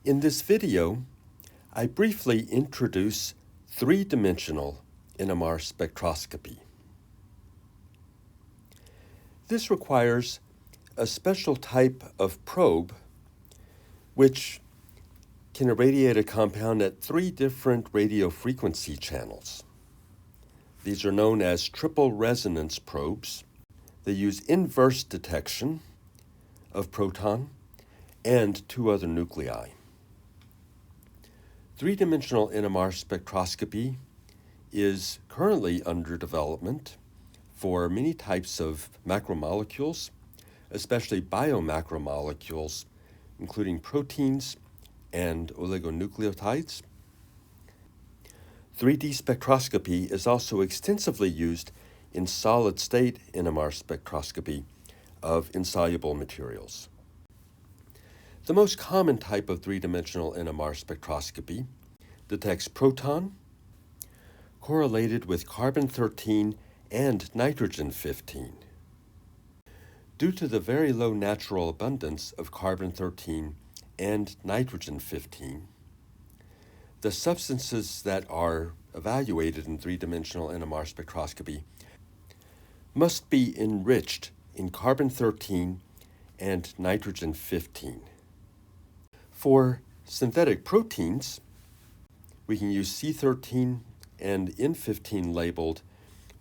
In this video, I briefly introduce three-dimensional NMR spectroscopy. This requires a special type of probe which can irradiate a compound at three different radio frequency channels. These are known as triple resonance probes. They use inverse detection of proton and two other nuclei. Three-dimensional NMR spectroscopy is currently under development for many types of macromolecules, especially biomacromolecules, including proteins and oligonucleotides. 3D spectroscopy is also extensively used in solid-state NMR spectroscopy of insoluble materials. The most common type of three-dimensional NMR spectroscopy detects proton correlated with carbon-13 and nitrogen-15. Due to the very low natural abundance of carbon-13 and nitrogen-15, the substances that are evaluated in three-dimensional NMR spectroscopy must be enriched in carbon-13 and nitrogen-15. For synthetic proteins, we can use C13 and N15 labeled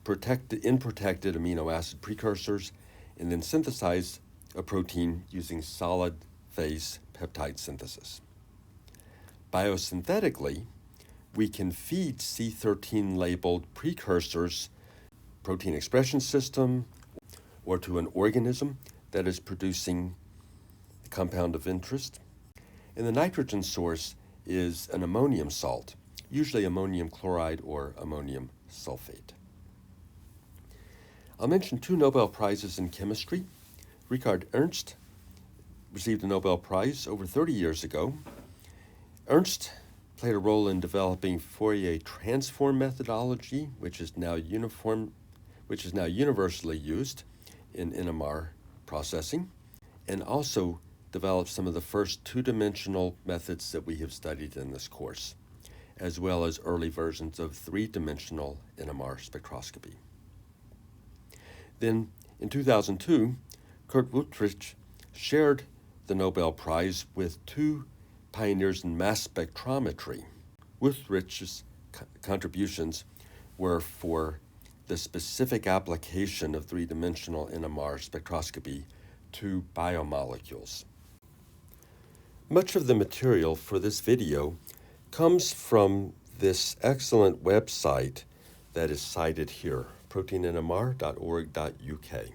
protected amino acid precursors and then synthesize a protein using solid phase peptide synthesis. Biosynthetically, we can feed C13 labeled precursors protein expression system or to an organism that is producing the compound of interest. And the nitrogen source is an ammonium salt, usually ammonium chloride or ammonium sulfate. I'll mention two Nobel Prizes in chemistry. Richard Ernst received a Nobel Prize over 30 years ago. Ernst played a role in developing Fourier transform methodology, which is now universally used in NMR processing, and also developed some of the first two-dimensional methods that we have studied in this course, as well as early versions of three-dimensional NMR spectroscopy. Then, in 2002, Kurt Wuthrich shared the Nobel Prize with two pioneers in mass spectrometry. Wuthrich's contributions were for the specific application of three-dimensional NMR spectroscopy to biomolecules. Much of the material for this video comes from this excellent website that is cited here, protein-nmr.org.uk.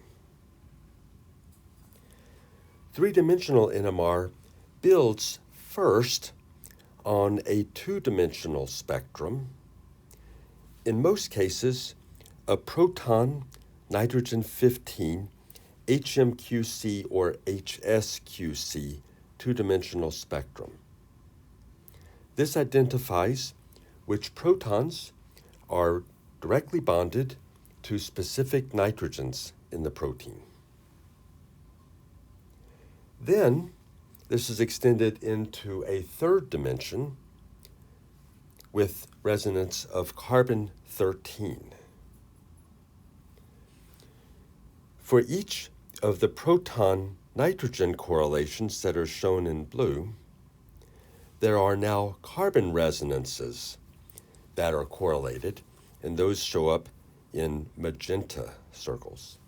Three-dimensional NMR builds first on a two-dimensional spectrum. In most cases, a proton nitrogen-15 HMQC or HSQC two-dimensional spectrum. This identifies which protons are directly bonded to specific nitrogens in the protein. Then, this is extended into a third dimension with resonance of carbon-13. For each of the proton-nitrogen correlations that are shown in blue, there are now carbon resonances that are correlated, and those show up in magenta circles.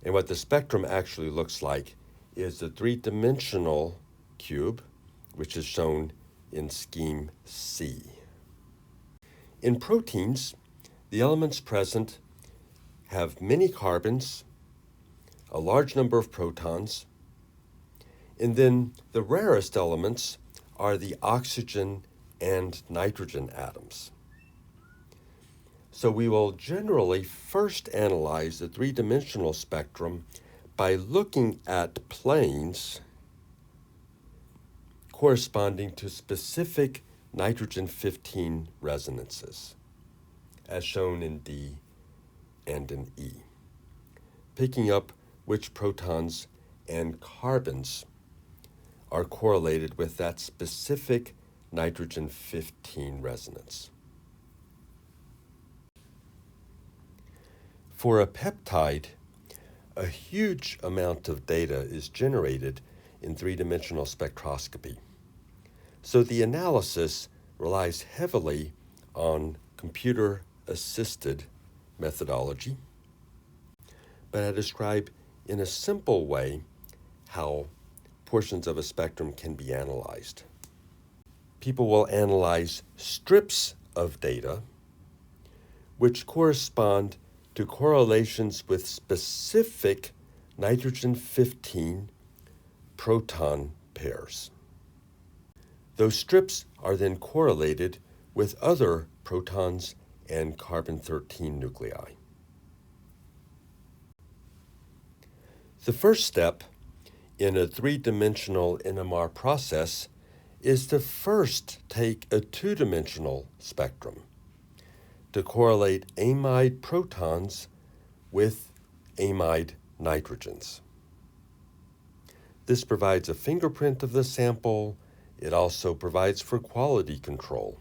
And what the spectrum actually looks like is the three-dimensional cube, which is shown in scheme C. In proteins, the elements present have many carbons, a large number of protons, and then the rarest elements are the oxygen and nitrogen atoms. So we will generally first analyze the three-dimensional spectrum by looking at planes corresponding to specific nitrogen-15 resonances, as shown in D and in E, picking up which protons and carbons are correlated with that specific nitrogen-15 resonance. For a peptide, a huge amount of data is generated in three-dimensional spectroscopy. So the analysis relies heavily on computer-assisted methodology, but I describe in a simple way how portions of a spectrum can be analyzed. People will analyze strips of data which correspond to correlations with specific nitrogen-15 proton pairs. Those strips are then correlated with other protons and carbon-13 nuclei. The first step in a three-dimensional NMR process is to first take a two-dimensional spectrum to correlate amide protons with amide nitrogens. This provides a fingerprint of the sample. It also provides for quality control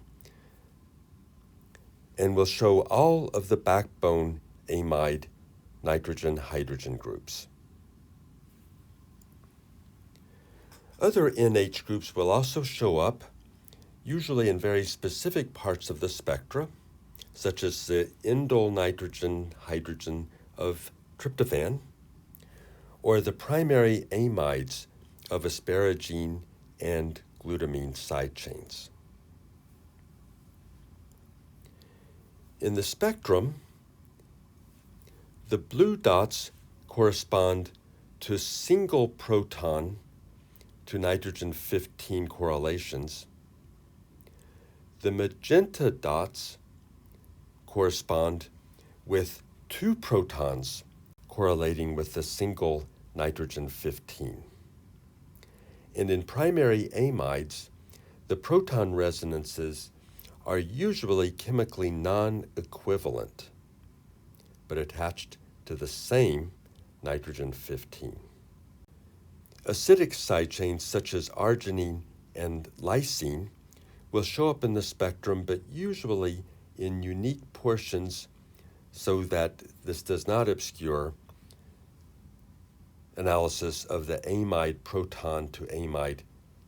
and will show all of the backbone amide nitrogen-hydrogen groups. Other NH groups will also show up, usually in very specific parts of the spectra, such as the indole nitrogen-hydrogen of tryptophan, or the primary amides of asparagine and glutamine side chains. In the spectrum, the blue dots correspond to single proton to nitrogen-15 correlations. The magenta dots correspond with two protons correlating with the single nitrogen-15. And in primary amides, the proton resonances are usually chemically non-equivalent, but attached to the same nitrogen-15. Acidic side chains such as arginine and lysine will show up in the spectrum, but usually in unique portions so that this does not obscure analysis of the amide proton to amide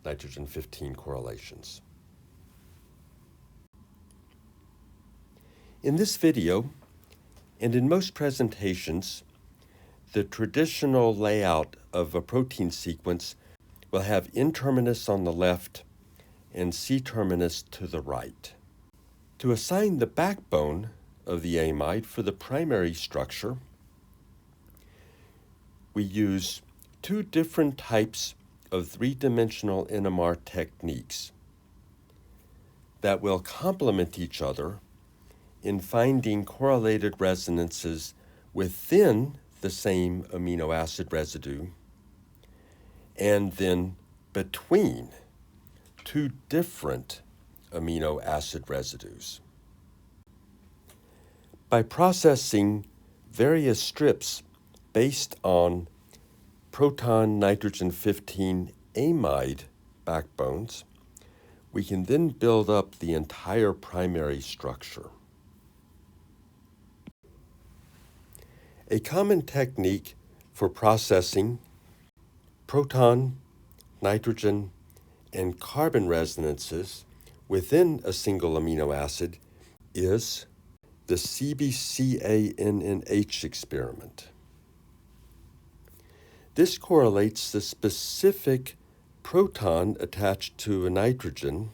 nitrogen-15 correlations. In this video, and in most presentations, the traditional layout of a protein sequence will have N-terminus on the left and C-terminus to the right. To assign the backbone of the amide for the primary structure, we use two different types of three-dimensional NMR techniques that will complement each other in finding correlated resonances within the same amino acid residue and then between two different amino acid residues. By processing various strips based on proton nitrogen-15 amide backbones, we can then build up the entire primary structure. A common technique for processing proton, nitrogen, and carbon resonances within a single amino acid is the CBCANNH experiment. This correlates the specific proton attached to a nitrogen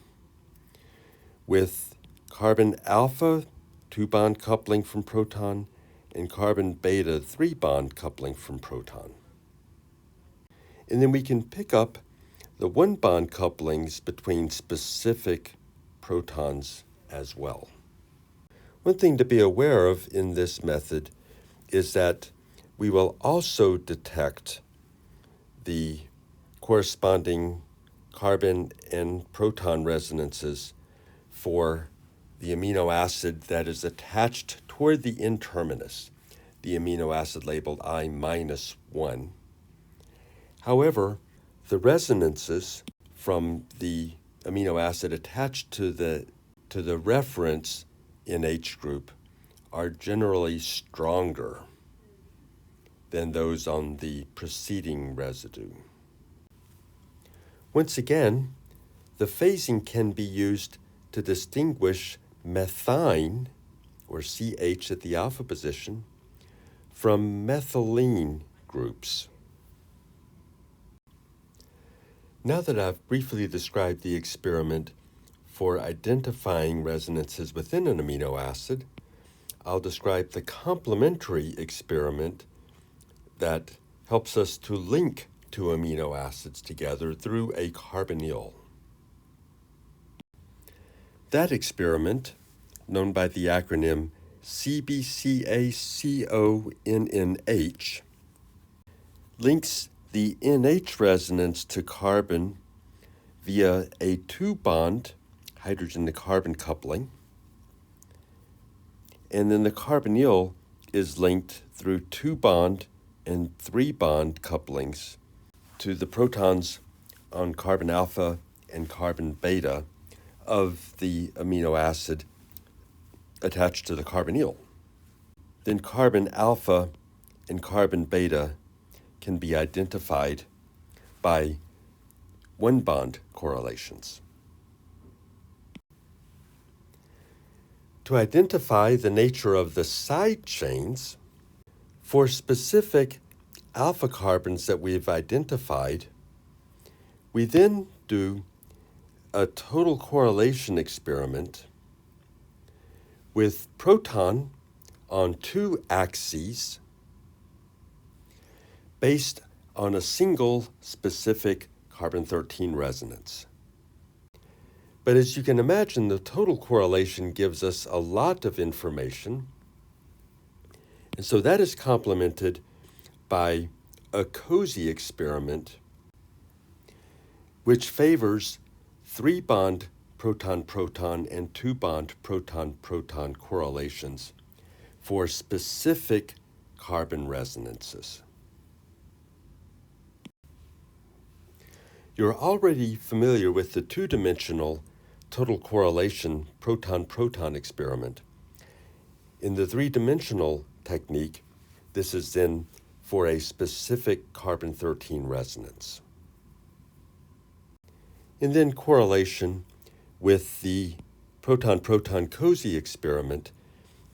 with carbon alpha 2-bond coupling from proton and carbon beta 3-bond coupling from proton. And then we can pick up the 1-bond couplings between specific protons as well. One thing to be aware of in this method is that we will also detect the corresponding carbon and proton resonances for the amino acid that is attached toward the N-terminus, the amino acid labeled I-1. However, The resonances from the amino acid attached to the reference NH group are generally stronger than those on the preceding residue. Once again, the phasing can be used to distinguish methine, or CH at the alpha position, from methylene groups. Now that I've briefly described the experiment for identifying resonances within an amino acid, I'll describe the complementary experiment that helps us to link two amino acids together through a carbonyl. That experiment, known by the acronym CBCACONNH, links the NH resonance to carbon via a 2-bond hydrogen to carbon coupling, and then the carbonyl is linked through 2-bond and 3-bond couplings to the protons on carbon alpha and carbon beta of the amino acid attached to the carbonyl. Then carbon alpha and carbon beta can be identified by 1-bond correlations. To identify the nature of the side chains, for specific alpha carbons that we've identified, we then do a total correlation experiment with proton on 2 axes based on a single specific carbon-13 resonance. But as you can imagine, the total correlation gives us a lot of information, and so that is complemented by a cozy experiment which favors 3-bond proton-proton and 2-bond proton-proton correlations for specific carbon resonances. You're already familiar with the 2-dimensional total correlation proton-proton experiment. In the 3-dimensional technique, this is then for a specific carbon-13 resonance. And then correlation with the proton-proton cozy experiment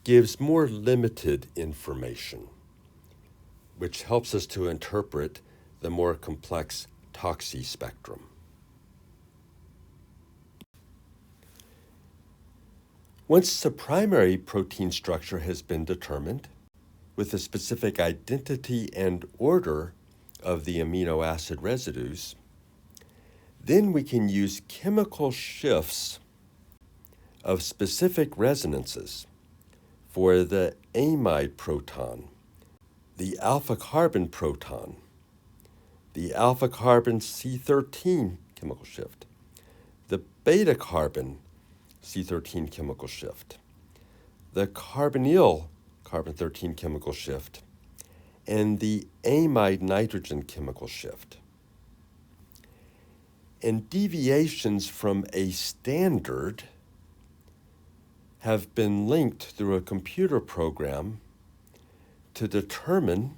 gives more limited information, which helps us to interpret the more complex Toxi spectrum. Once the primary protein structure has been determined, with the specific identity and order of the amino acid residues, then we can use chemical shifts of specific resonances for the amide proton, the alpha carbon proton, the alpha carbon C13 chemical shift, the beta carbon C13 chemical shift, the carbonyl carbon-13 chemical shift, and the amide nitrogen chemical shift. And deviations from a standard have been linked through a computer program to determine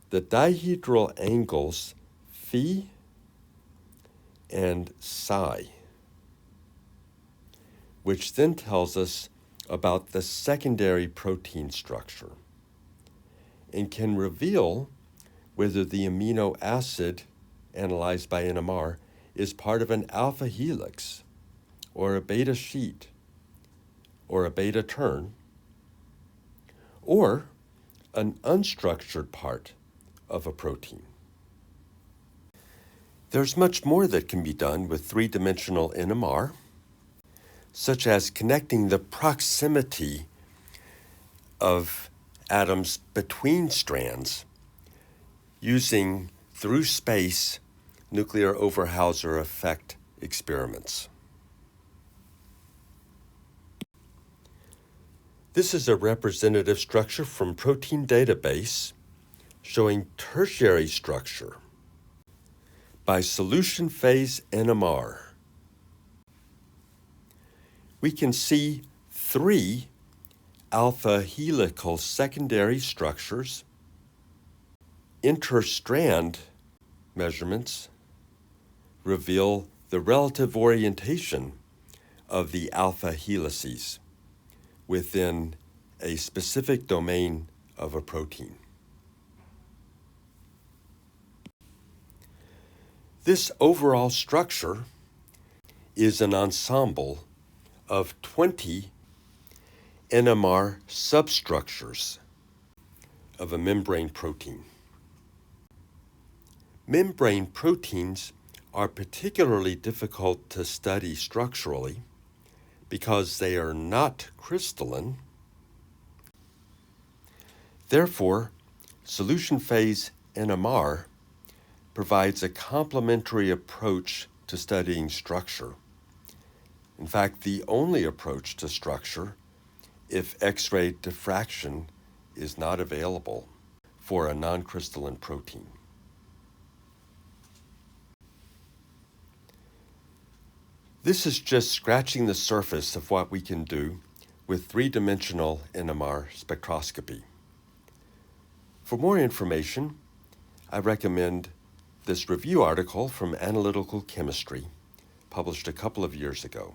the dihedral angles phi and psi, which then tells us about the secondary protein structure and can reveal whether the amino acid analyzed by NMR is part of an alpha helix or a beta sheet or a beta turn or an unstructured part of a protein. There's much more that can be done with 3-dimensional NMR, such as connecting the proximity of atoms between strands using through space nuclear Overhauser effect experiments. This is a representative structure from Protein Database showing tertiary structure. by solution phase NMR, we can see 3 alpha helical secondary structures. Interstrand measurements reveal the relative orientation of the alpha helices within a specific domain of a protein. This overall structure is an ensemble of 20 NMR substructures of a membrane protein. Membrane proteins are particularly difficult to study structurally because they are not crystalline. Therefore, solution phase NMR provides a complementary approach to studying structure. In fact, the only approach to structure if X-ray diffraction is not available for a non-crystalline protein. This is just scratching the surface of what we can do with 3-dimensional NMR spectroscopy. For more information, I recommend this review article from Analytical Chemistry, published a couple of years ago.